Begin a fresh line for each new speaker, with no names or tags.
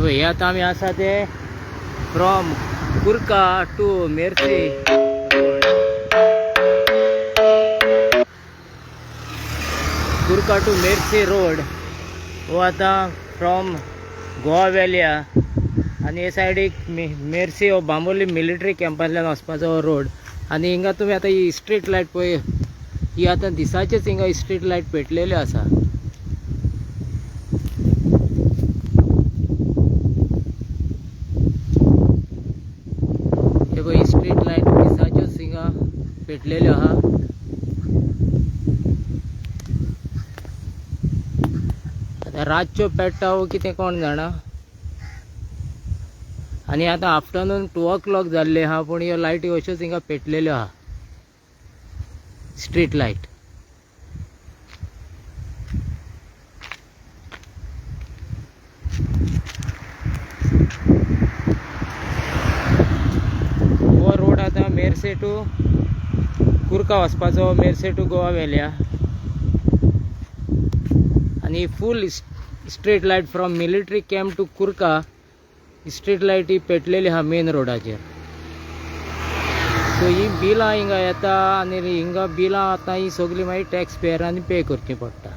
हे आता आम्ही आसा ते from Curca to Merces road. Curca to Merces road हो आता फ्रॉम गोवा वेल्या आणि हे सायडीक मेर्सी हो बांबोली मिलिटरी कॅम्पांतल्यान वचपाचो रोड. आणि हिंगा तुम्ही आता ही स्ट्रीट लायट पळय, ही आता दिसाचेच हिंगा स्ट्रीट लायट पेटलेल्यो आसा. हे पळय स्ट्रीट लायट दिसाच्योच हिंगा पेटलेल्यो आहा. आता रातच्यो पेट्टा हो कितें कोण जाणा. आणि आता आफ्टरनून 2 o'clock जाल्ले हा, पण ह्यो लायटी अश्योच हिंगा पेटलेल्यो आहा स्ट्रीट लायट. हो रोड आता मेर्से टू कुर्का वचपाचो, मेर्से टू गोवा वेल्या. आणि full street light from military camp to Curca street लायटी पेटलेली हा मेन रोडाचेर. सो ही बिलां हिंगा येता आणि हिंगा बिलां आता ही सगळी मागीर टॅक्स पेयरांनी पे करची पडटा.